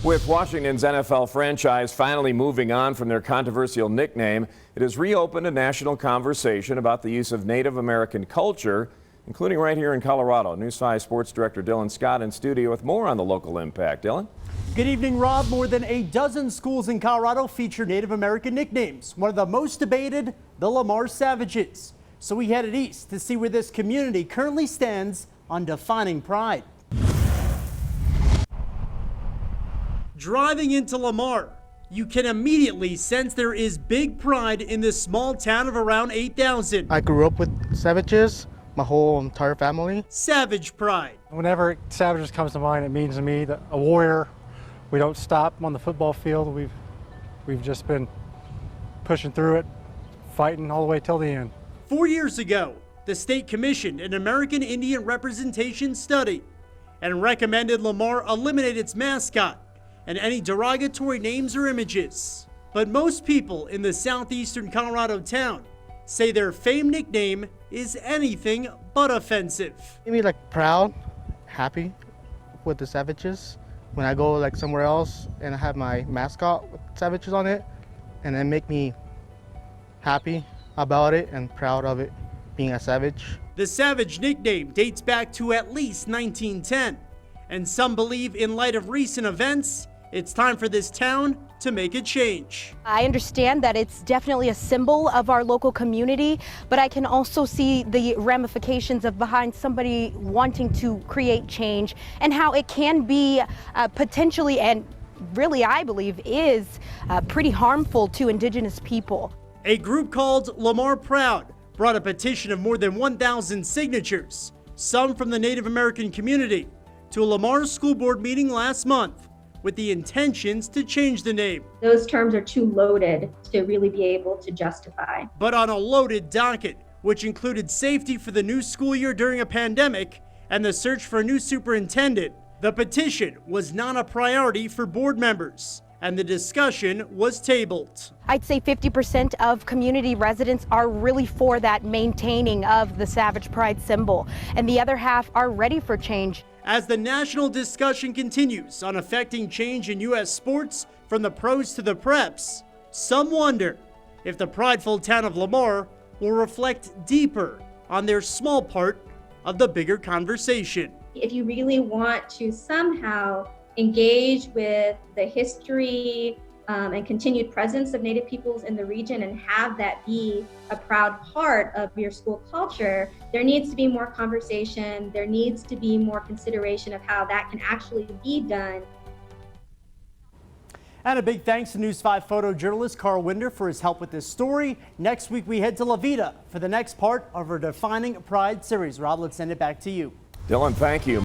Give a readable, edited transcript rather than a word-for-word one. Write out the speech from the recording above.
With Washington's NFL franchise finally moving on from their controversial nickname, it has reopened a national conversation about the use of Native American culture, including right here in Colorado. News 5 Sports Director Dylan Scott in studio with more on the local impact. Dylan? Good evening, Rob. More than a dozen schools in Colorado feature Native American nicknames. One of the most debated, the Lamar Savages. So we headed east to see where this community currently stands on defining pride. Driving into Lamar, you can immediately sense there is big pride in this small town of around 8,000. I grew up with Savages, my whole entire family. Savage pride. Whenever Savages comes to mind, it means to me that a warrior. We don't stop on the football field. We've just been pushing through it, fighting all the way till the end. 4 years ago, the state commissioned an American Indian representation study and recommended Lamar eliminate its mascot and any derogatory names or images. But most people in the southeastern Colorado town say their famed nickname is anything but offensive. Made me proud, happy with the Savages. When I go somewhere else and I have my mascot with Savages on it, and it make me happy about it and proud of it being a Savage. The Savage nickname dates back to at least 1910, and some believe in light of recent events, it's time for this town to make a change. I understand that it's definitely a symbol of our local community, but I can also see the ramifications of behind somebody wanting to create change and how it can be potentially, and really I believe is pretty harmful to Indigenous people. A group called Lamar Proud brought a petition of more than 1,000 signatures, some from the Native American community, to a Lamar school board meeting last month, with the intentions to change the name. Those terms are too loaded to really be able to justify. But on a loaded docket, which included safety for the new school year during a pandemic and the search for a new superintendent, the petition was not a priority for board members, and the discussion was tabled. I'd say 50% of community residents are really for that maintaining of the Savage Pride symbol, and the other half are ready for change. As the national discussion continues on affecting change in U.S. sports from the pros to the preps, some wonder if the prideful town of Lamar will reflect deeper on their small part of the bigger conversation. If you really want to somehow engage with the history and continued presence of Native peoples in the region and have that be a proud part of your school culture, there needs to be more conversation, there needs to be more consideration of how that can actually be done. And a big thanks to News 5 photojournalist Carl Winder for his help with this story. Next week we head to La Veta for the next part of our Defining Pride series. Rob, let's send it back to you. Dylan, thank you.